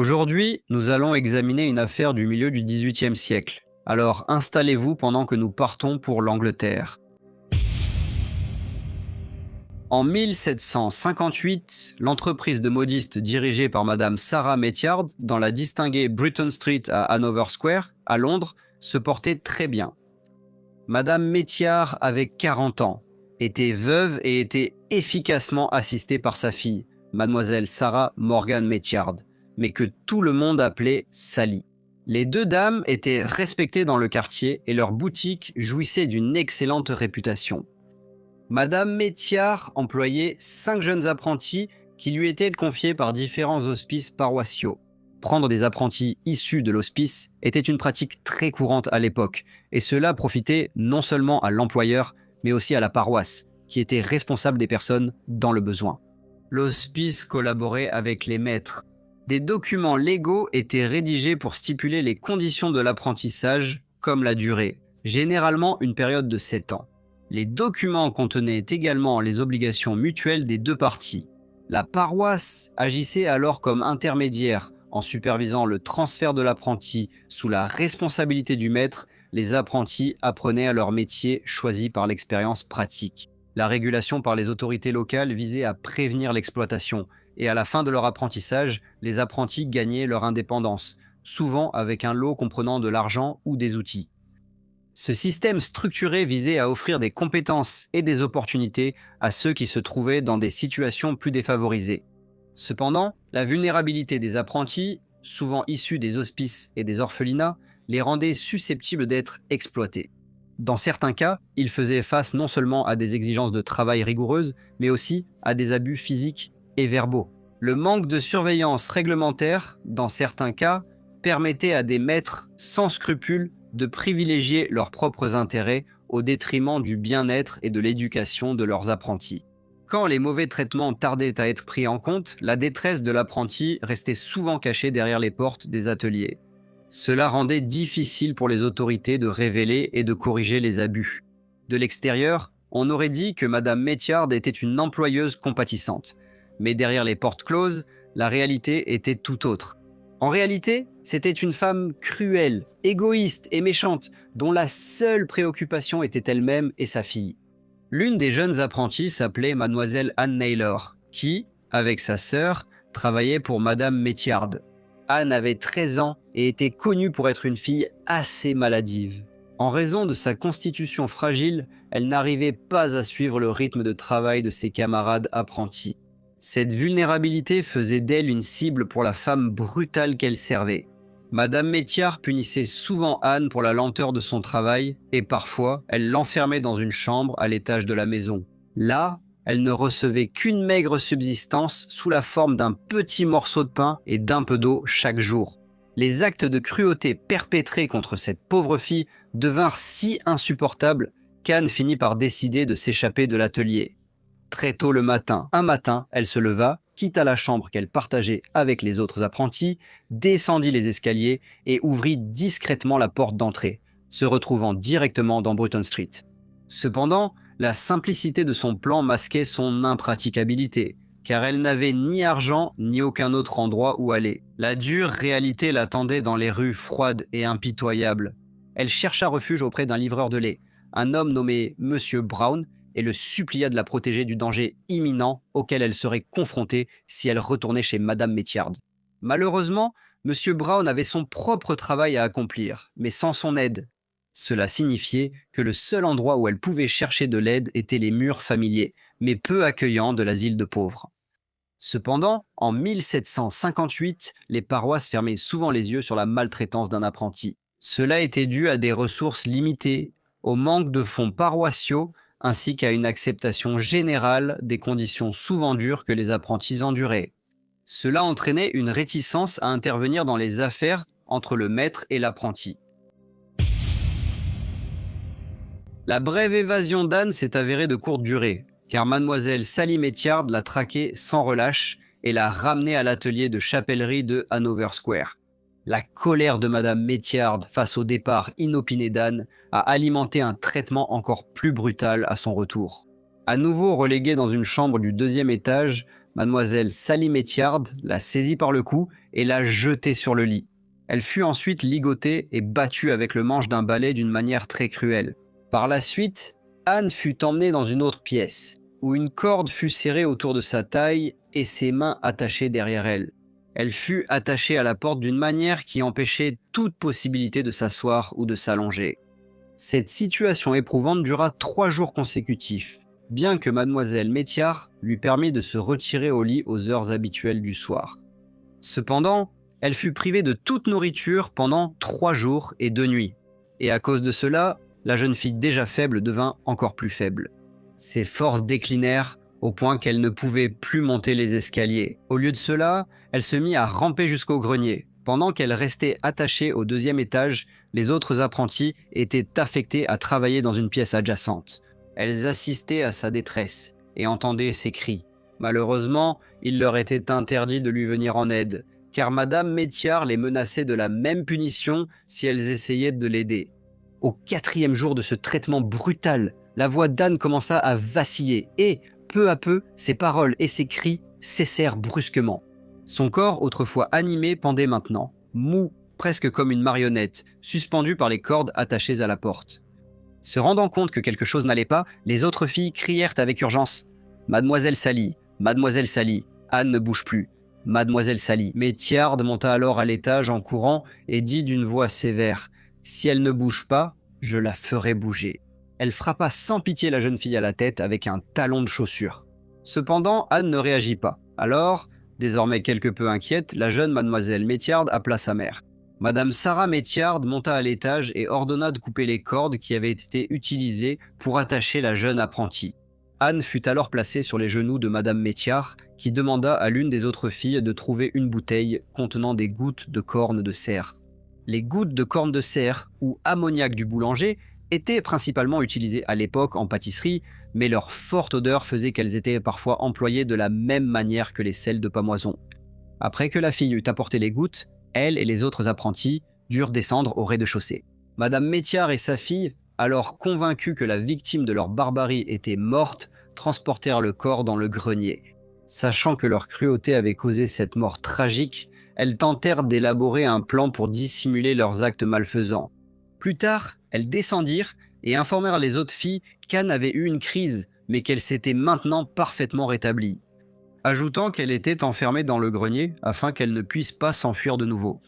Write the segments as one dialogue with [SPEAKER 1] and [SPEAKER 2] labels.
[SPEAKER 1] Aujourd'hui, nous allons examiner une affaire du milieu du XVIIIe siècle. Alors installez-vous pendant que nous partons pour l'Angleterre. En 1758, l'entreprise de modistes dirigée par Madame Sarah Meteyard dans la distinguée Bruton Street à Hanover Square, à Londres, se portait très bien. Madame Meteyard avait 40 ans, était veuve et était efficacement assistée par sa fille, Mademoiselle Sarah Morgan Meteyard, mais que tout le monde appelait Sally. Les deux dames étaient respectées dans le quartier et leur boutique jouissait d'une excellente réputation. Madame Meteyard employait 5 jeunes apprentis qui lui étaient confiés par différents hospices paroissiaux. Prendre des apprentis issus de l'hospice était une pratique très courante à l'époque, et cela profitait non seulement à l'employeur, mais aussi à la paroisse, qui était responsable des personnes dans le besoin. L'hospice collaborait avec les maîtres. Des documents légaux étaient rédigés pour stipuler les conditions de l'apprentissage, comme la durée, généralement une période de 7 ans. Les documents contenaient également les obligations mutuelles des deux parties. La paroisse agissait alors comme intermédiaire. En supervisant le transfert de l'apprenti sous la responsabilité du maître, les apprentis apprenaient à leur métier choisi par l'expérience pratique. La régulation par les autorités locales visait à prévenir l'exploitation, et à la fin de leur apprentissage, les apprentis gagnaient leur indépendance, souvent avec un lot comprenant de l'argent ou des outils. Ce système structuré visait à offrir des compétences et des opportunités à ceux qui se trouvaient dans des situations plus défavorisées. Cependant, la vulnérabilité des apprentis, souvent issus des hospices et des orphelinats, les rendait susceptibles d'être exploités. Dans certains cas, ils faisaient face non seulement à des exigences de travail rigoureuses, mais aussi à des abus physiques et verbaux. Le manque de surveillance réglementaire, dans certains cas, permettait à des maîtres sans scrupules de privilégier leurs propres intérêts au détriment du bien-être et de l'éducation de leurs apprentis. Quand les mauvais traitements tardaient à être pris en compte, la détresse de l'apprenti restait souvent cachée derrière les portes des ateliers. Cela rendait difficile pour les autorités de révéler et de corriger les abus. De l'extérieur, on aurait dit que Madame Meteyard était une employeuse compatissante. Mais derrière les portes closes, la réalité était tout autre. En réalité, c'était une femme cruelle, égoïste et méchante, dont la seule préoccupation était elle-même et sa fille. L'une des jeunes apprenties s'appelait Mademoiselle Anne Naylor, qui, avec sa sœur, travaillait pour Madame Meteyard. Anne avait 13 ans et était connue pour être une fille assez maladive. En raison de sa constitution fragile, elle n'arrivait pas à suivre le rythme de travail de ses camarades apprentis. Cette vulnérabilité faisait d'elle une cible pour la femme brutale qu'elle servait. Madame Meteyard punissait souvent Anne pour la lenteur de son travail et parfois, elle l'enfermait dans une chambre à l'étage de la maison. Là, elle ne recevait qu'une maigre subsistance sous la forme d'un petit morceau de pain et d'un peu d'eau chaque jour. Les actes de cruauté perpétrés contre cette pauvre fille devinrent si insupportables qu'Anne finit par décider de s'échapper de l'atelier. Très tôt le matin, elle se leva, quitta la chambre qu'elle partageait avec les autres apprentis, descendit les escaliers et ouvrit discrètement la porte d'entrée, se retrouvant directement dans Bruton Street. Cependant, la simplicité de son plan masquait son impraticabilité, car elle n'avait ni argent ni aucun autre endroit où aller. La dure réalité l'attendait dans les rues froides et impitoyables. Elle chercha refuge auprès d'un livreur de lait, un homme nommé Monsieur Brown, et le supplia de la protéger du danger imminent auquel elle serait confrontée si elle retournait chez Madame Meteyard. Malheureusement, Monsieur Brown avait son propre travail à accomplir, mais sans son aide. Cela signifiait que le seul endroit où elle pouvait chercher de l'aide étaient les murs familiers, mais peu accueillants de l'asile de pauvres. Cependant, en 1758, les paroisses fermaient souvent les yeux sur la maltraitance d'un apprenti. Cela était dû à des ressources limitées, au manque de fonds paroissiaux, ainsi qu'à une acceptation générale des conditions souvent dures que les apprentis enduraient. Cela entraînait une réticence à intervenir dans les affaires entre le maître et l'apprenti. La brève évasion d'Anne s'est avérée de courte durée, car Mademoiselle Sally Meteyard l'a traquée sans relâche et l'a ramenée à l'atelier de chapellerie de Hanover Square. La colère de Madame Meteyard face au départ inopiné d'Anne a alimenté un traitement encore plus brutal à son retour. À nouveau reléguée dans une chambre du 2e étage, Mademoiselle Sally Métiard la saisit par le cou et la jetait sur le lit. Elle fut ensuite ligotée et battue avec le manche d'un balai d'une manière très cruelle. Par la suite, Anne fut emmenée dans une autre pièce, où une corde fut serrée autour de sa taille et ses mains attachées derrière elle. Elle fut attachée à la porte d'une manière qui empêchait toute possibilité de s'asseoir ou de s'allonger. Cette situation éprouvante dura 3 jours consécutifs, bien que mademoiselle Métiard lui permit de se retirer au lit aux heures habituelles du soir. Cependant, elle fut privée de toute nourriture pendant 3 jours et 2 nuits, et à cause de cela, la jeune fille déjà faible devint encore plus faible. Ses forces déclinèrent au point qu'elle ne pouvait plus monter les escaliers. Au lieu de cela, elle se mit à ramper jusqu'au grenier. Pendant qu'elle restait attachée au 2e étage, les autres apprentis étaient affectés à travailler dans une pièce adjacente. Elles assistaient à sa détresse et entendaient ses cris. Malheureusement, il leur était interdit de lui venir en aide, car Madame Métiard les menaçait de la même punition si elles essayaient de l'aider. Au 4e jour de ce traitement brutal, la voix d'Anne commença à vaciller et, peu à peu, ses paroles et ses cris cessèrent brusquement. Son corps, autrefois animé, pendait maintenant, mou, presque comme une marionnette, suspendu par les cordes attachées à la porte. Se rendant compte que quelque chose n'allait pas, les autres filles crièrent avec urgence « Mademoiselle Sally, Mademoiselle Sally, Anne ne bouge plus, Mademoiselle Sally ». Métiard monta alors à l'étage en courant et dit d'une voix sévère « Si elle ne bouge pas, je la ferai bouger ». Elle frappa sans pitié la jeune fille à la tête avec un talon de chaussure. Cependant, Anne ne réagit pas. Alors, désormais quelque peu inquiète, la jeune mademoiselle Métiard appela sa mère. Madame Sarah Métiard monta à l'étage et ordonna de couper les cordes qui avaient été utilisées pour attacher la jeune apprentie. Anne fut alors placée sur les genoux de Madame Métiard, qui demanda à l'une des autres filles de trouver une bouteille contenant des gouttes de corne de cerf. Les gouttes de corne de cerf, ou ammoniac du boulanger, étaient principalement utilisées à l'époque en pâtisserie, mais leur forte odeur faisait qu'elles étaient parfois employées de la même manière que les sels de pamoison. Après que la fille eut apporté les gouttes, elle et les autres apprentis durent descendre au rez-de-chaussée. Madame Métiard et sa fille, alors convaincues que la victime de leur barbarie était morte, transportèrent le corps dans le grenier. Sachant que leur cruauté avait causé cette mort tragique, elles tentèrent d'élaborer un plan pour dissimuler leurs actes malfaisants. Plus tard, elles descendirent et informèrent les autres filles qu'Anne avait eu une crise, mais qu'elle s'était maintenant parfaitement rétablie, ajoutant qu'elle était enfermée dans le grenier afin qu'elle ne puisse pas s'enfuir de nouveau.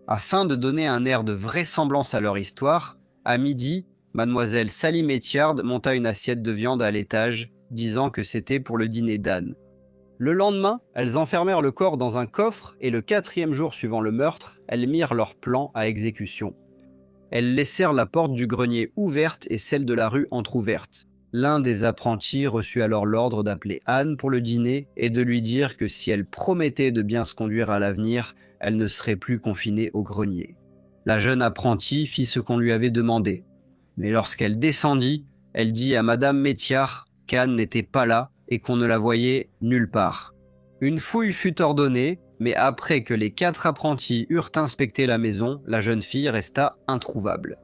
[SPEAKER 1] Afin de donner un air de vraisemblance à leur histoire, à midi, mademoiselle Sally Métiard monta une assiette de viande à l'étage, disant que c'était pour le dîner d'Anne. Le lendemain, elles enfermèrent le corps dans un coffre et le 4e jour suivant le meurtre, elles mirent leur plan à exécution. Elles laissèrent la porte du grenier ouverte et celle de la rue entr'ouverte. L'un des apprentis reçut alors l'ordre d'appeler Anne pour le dîner et de lui dire que si elle promettait de bien se conduire à l'avenir, elle ne serait plus confinée au grenier. La jeune apprentie fit ce qu'on lui avait demandé. Mais lorsqu'elle descendit, elle dit à Madame Métiard qu'Anne n'était pas là et qu'on ne la voyait nulle part. Une fouille fut ordonnée, mais après que les 4 apprentis eurent inspecté la maison, la jeune fille resta introuvable.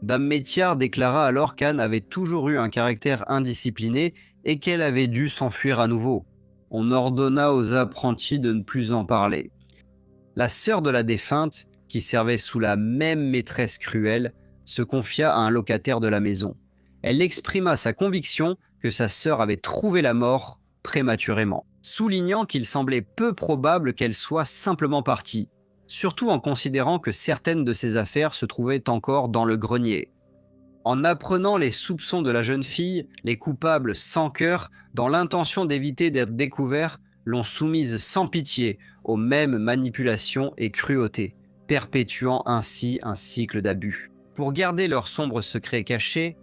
[SPEAKER 1] Dame Métiard déclara alors qu'Anne avait toujours eu un caractère indiscipliné et qu'elle avait dû s'enfuir à nouveau. On ordonna aux apprentis de ne plus en parler. La sœur de la défunte, qui servait sous la même maîtresse cruelle, se confia à un locataire de la maison. Elle exprima sa conviction que sa sœur avait trouvé la mort prématurément, soulignant qu'il semblait peu probable qu'elle soit simplement partie, surtout en considérant que certaines de ses affaires se trouvaient encore dans le grenier. En apprenant les soupçons de la jeune fille, les coupables sans cœur, dans l'intention d'éviter d'être découverts, l'ont soumise sans pitié aux mêmes manipulations et cruautés, perpétuant ainsi un cycle d'abus. Pour garder leur sombre secret caché,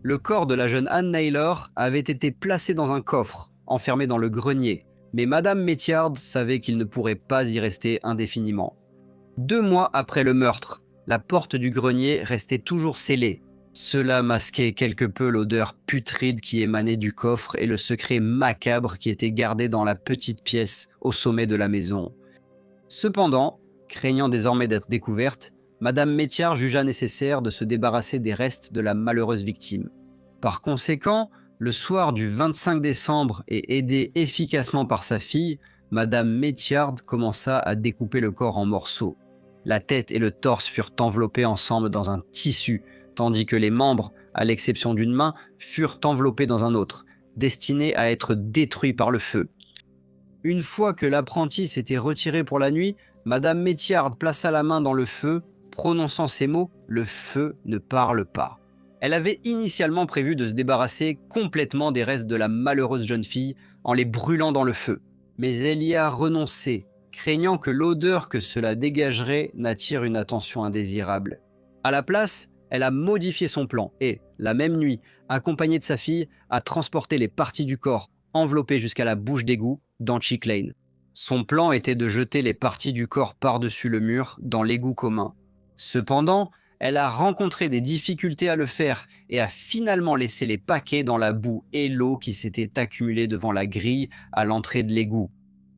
[SPEAKER 1] le corps de la jeune Anne Naylor avait été placé dans un coffre, enfermé dans le grenier, mais Madame Métiard savait qu'il ne pourrait pas y rester indéfiniment. 2 mois après le meurtre, la porte du grenier restait toujours scellée. Cela masquait quelque peu l'odeur putride qui émanait du coffre et le secret macabre qui était gardé dans la petite pièce au sommet de la maison. Cependant, craignant désormais d'être découverte, Madame Métiard jugea nécessaire de se débarrasser des restes de la malheureuse victime. Par conséquent, Le soir du 25 décembre et aidée efficacement par sa fille, Madame Métiard commença à découper le corps en morceaux. La tête et le torse furent enveloppés ensemble dans un tissu, tandis que les membres, à l'exception d'une main, furent enveloppés dans un autre, destiné à être détruit par le feu. Une fois que l'apprenti s'était retiré pour la nuit, Madame Métiard plaça la main dans le feu, prononçant ces mots « Le feu ne parle pas ». Elle avait initialement prévu de se débarrasser complètement des restes de la malheureuse jeune fille en les brûlant dans le feu. Mais elle y a renoncé, craignant que l'odeur que cela dégagerait n'attire une attention indésirable. À la place, elle a modifié son plan et, la même nuit, accompagnée de sa fille, a transporté les parties du corps, enveloppées jusqu'à la bouche d'égout, dans Chick Lane. Son plan était de jeter les parties du corps par-dessus le mur, dans l'égout commun. Cependant, elle a rencontré des difficultés à le faire et a finalement laissé les paquets dans la boue et l'eau qui s'était accumulée devant la grille à l'entrée de l'égout.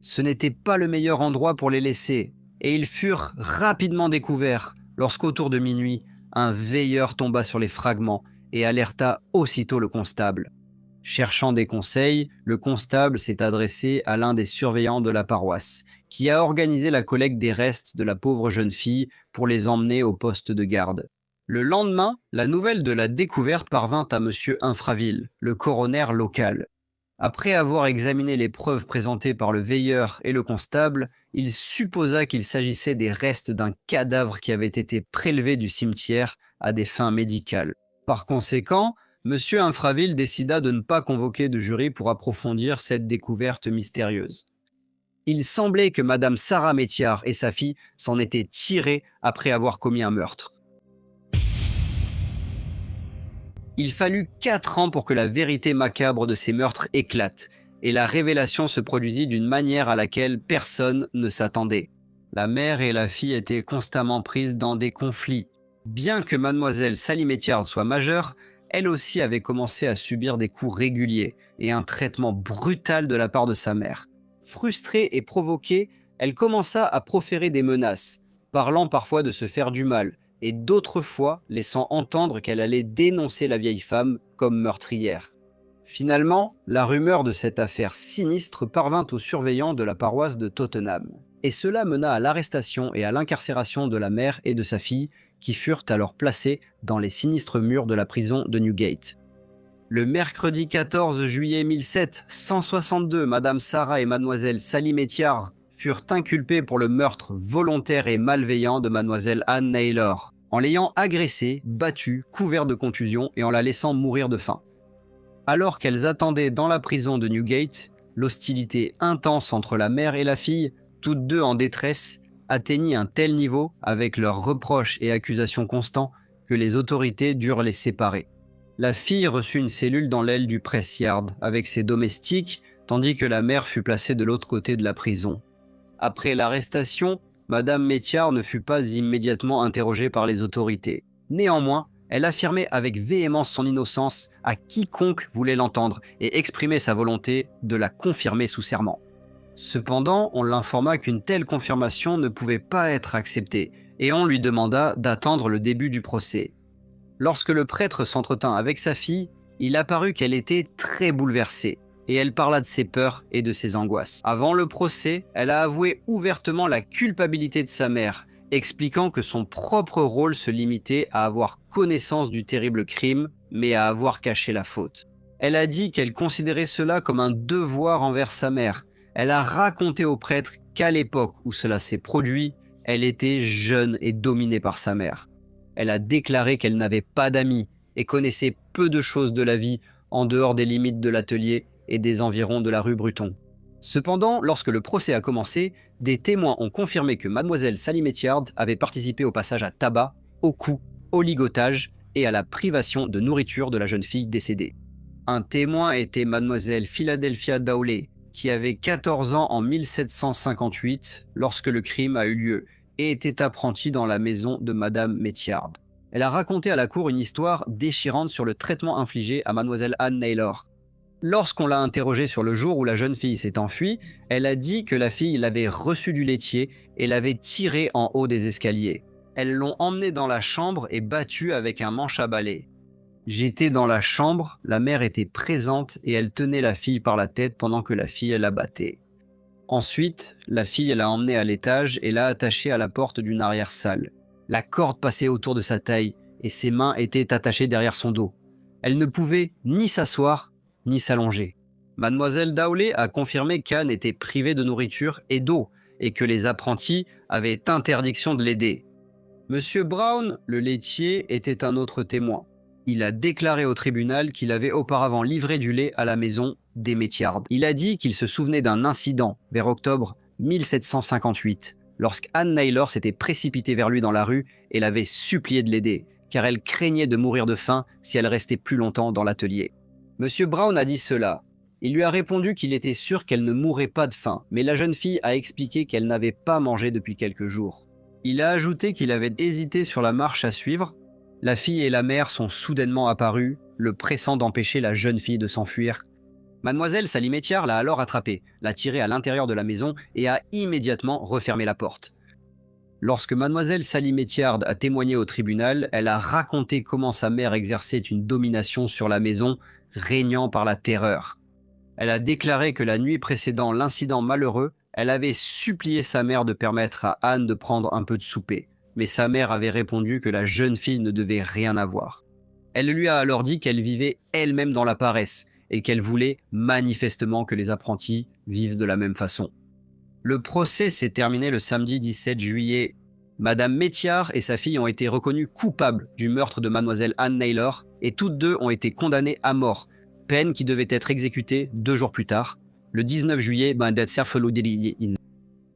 [SPEAKER 1] Ce n'était pas le meilleur endroit pour les laisser, et ils furent rapidement découverts lorsqu'autour de minuit, un veilleur tomba sur les fragments et alerta aussitôt le constable. Cherchant des conseils, le constable s'est adressé à l'un des surveillants de la paroisse, qui a organisé la collecte des restes de la pauvre jeune fille pour les emmener au poste de garde. Le lendemain, la nouvelle de la découverte parvint à monsieur Infraville, le coroner local. Après avoir examiné les preuves présentées par le veilleur et le constable, il supposa qu'il s'agissait des restes d'un cadavre qui avait été prélevé du cimetière à des fins médicales. Par conséquent, monsieur Infraville décida de ne pas convoquer de jury pour approfondir cette découverte mystérieuse. Il semblait que madame Sarah Métiard et sa fille s'en étaient tirées après avoir commis un meurtre. Il fallut 4 ans pour que la vérité macabre de ces meurtres éclate, et la révélation se produisit d'une manière à laquelle personne ne s'attendait. La mère et la fille étaient constamment prises dans des conflits. Bien que mademoiselle Sally Métiard soit majeure, elle aussi avait commencé à subir des coups réguliers et un traitement brutal de la part de sa mère. Frustrée et provoquée, elle commença à proférer des menaces, parlant parfois de se faire du mal, et d'autres fois laissant entendre qu'elle allait dénoncer la vieille femme comme meurtrière. Finalement, la rumeur de cette affaire sinistre parvint aux surveillants de la paroisse de Tottenham, et cela mena à l'arrestation et à l'incarcération de la mère et de sa fille, qui furent alors placés dans les sinistres murs de la prison de Newgate. Le mercredi 14 juillet 1762, Madame Sarah et Mademoiselle Sally Métiard furent inculpées pour le meurtre volontaire et malveillant de Mademoiselle Anne Naylor, en l'ayant agressée, battue, couverte de contusions et en la laissant mourir de faim. Alors qu'elles attendaient dans la prison de Newgate, l'hostilité intense entre la mère et la fille, toutes deux en détresse, atteignit un tel niveau, avec leurs reproches et accusations constants, que les autorités durent les séparer. La fille reçut une cellule dans l'aile du press yard avec ses domestiques, tandis que la mère fut placée de l'autre côté de la prison. Après l'arrestation, Madame Métiard ne fut pas immédiatement interrogée par les autorités. Néanmoins, elle affirmait avec véhémence son innocence à quiconque voulait l'entendre et exprimait sa volonté de la confirmer sous serment. Cependant, on l'informa qu'une telle confirmation ne pouvait pas être acceptée et on lui demanda d'attendre le début du procès. Lorsque le prêtre s'entretint avec sa fille, il apparut qu'elle était très bouleversée et elle parla de ses peurs et de ses angoisses. Avant le procès, elle a avoué ouvertement la culpabilité de sa mère, expliquant que son propre rôle se limitait à avoir connaissance du terrible crime, mais à avoir caché la faute. Elle a dit qu'elle considérait cela comme un devoir envers sa mère. Elle a raconté au prêtre qu'à l'époque où cela s'est produit, elle était jeune et dominée par sa mère. Elle a déclaré qu'elle n'avait pas d'amis et connaissait peu de choses de la vie en dehors des limites de l'atelier et des environs de la rue Bruton. Cependant, lorsque le procès a commencé, des témoins ont confirmé que mademoiselle Sally Métiard avait participé au passage à tabac, au coup, au ligotage et à la privation de nourriture de la jeune fille décédée. Un témoin était mademoiselle Philadelphia Dowley, qui avait 14 ans en 1758 lorsque le crime a eu lieu et était apprentie dans la maison de madame Métiard. Elle a raconté à la cour une histoire déchirante sur le traitement infligé à mademoiselle Anne Naylor. Lorsqu'on l'a interrogée sur le jour où la jeune fille s'est enfuie, elle a dit que la fille l'avait reçue du laitier et l'avait tirée en haut des escaliers. Elles l'ont emmenée dans la chambre et battue avec un manche à balai. J'étais dans la chambre, la mère était présente et elle tenait la fille par la tête pendant que la fille la battait. Ensuite, la fille l'a emmenée à l'étage et l'a attachée à la porte d'une arrière-salle. La corde passait autour de sa taille et ses mains étaient attachées derrière son dos. Elle ne pouvait ni s'asseoir ni s'allonger. Mademoiselle Dowley a confirmé qu'Anne était privée de nourriture et d'eau et que les apprentis avaient interdiction de l'aider. Monsieur Brown, le laitier, était un autre témoin. Il a déclaré au tribunal qu'il avait auparavant livré du lait à la maison des Métiards. Il a dit qu'il se souvenait d'un incident vers octobre 1758, lorsqu'Anne Naylor s'était précipitée vers lui dans la rue et l'avait supplié de l'aider, car elle craignait de mourir de faim si elle restait plus longtemps dans l'atelier. Monsieur Brown a dit cela. Il lui a répondu qu'il était sûr qu'elle ne mourrait pas de faim, mais la jeune fille a expliqué qu'elle n'avait pas mangé depuis quelques jours. Il a ajouté qu'il avait hésité sur la marche à suivre. La fille et la mère sont soudainement apparues, le pressant d'empêcher la jeune fille de s'enfuir. Mademoiselle Sally Métiard l'a alors attrapée, l'a tirée à l'intérieur de la maison et a immédiatement refermé la porte. Lorsque Mademoiselle Sally Métiard a témoigné au tribunal, elle a raconté comment sa mère exerçait une domination sur la maison, régnant par la terreur. Elle a déclaré que la nuit précédant l'incident malheureux, elle avait supplié sa mère de permettre à Anne de prendre un peu de souper, mais sa mère avait répondu que la jeune fille ne devait rien avoir. Elle lui a alors dit qu'elle vivait elle-même dans la paresse et qu'elle voulait manifestement que les apprentis vivent de la même façon. Le procès s'est terminé le samedi 17 juillet. Madame Métiard et sa fille ont été reconnues coupables du meurtre de Mademoiselle Anne Naylor et toutes deux ont été condamnées à mort, peine qui devait être exécutée 2 jours plus tard, le 19 juillet.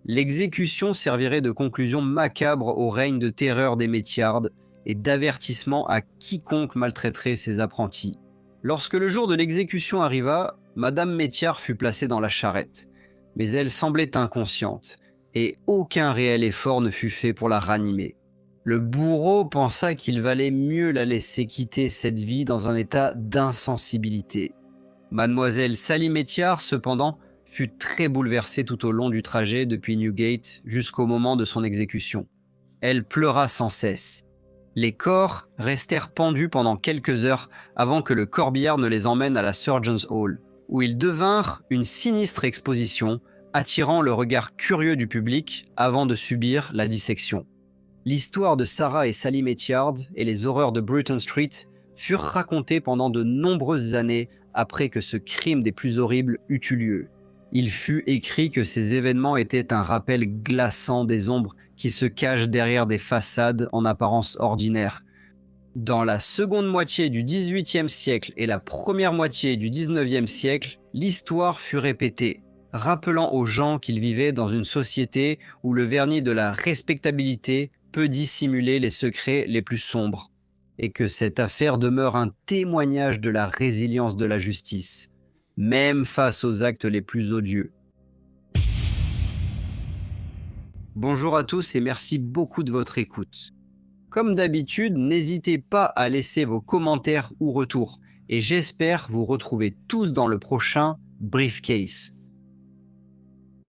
[SPEAKER 1] L'exécution servirait de conclusion macabre au règne de terreur des Métiards et d'avertissement à quiconque maltraiterait ses apprentis. Lorsque le jour de l'exécution arriva, Madame Métiard fut placée dans la charrette, mais elle semblait inconsciente et aucun réel effort ne fut fait pour la ranimer. Le bourreau pensa qu'il valait mieux la laisser quitter cette vie dans un état d'insensibilité. Mademoiselle Sally Métiard, cependant, fut très bouleversée tout au long du trajet depuis Newgate jusqu'au moment de son exécution. Elle pleura sans cesse. Les corps restèrent pendus pendant quelques heures avant que le corbillard ne les emmène à la Surgeons' Hall, où ils devinrent une sinistre exposition, attirant le regard curieux du public avant de subir la dissection. L'histoire de Sarah et Sally Métiard et les horreurs de Bruton Street furent racontées pendant de nombreuses années après que ce crime des plus horribles eut eu lieu. Il fut écrit que ces événements étaient un rappel glaçant des ombres qui se cachent derrière des façades en apparence ordinaires. Dans la seconde moitié du XVIIIe siècle et la première moitié du XIXe siècle, l'histoire fut répétée, rappelant aux gens qu'ils vivaient dans une société où le vernis de la respectabilité peut dissimuler les secrets les plus sombres, et que cette affaire demeure un témoignage de la résilience de la justice, même face aux actes les plus odieux. Bonjour à tous et merci beaucoup de votre écoute. Comme d'habitude, n'hésitez pas à laisser vos commentaires ou retours, et j'espère vous retrouver tous dans le prochain Briefcase.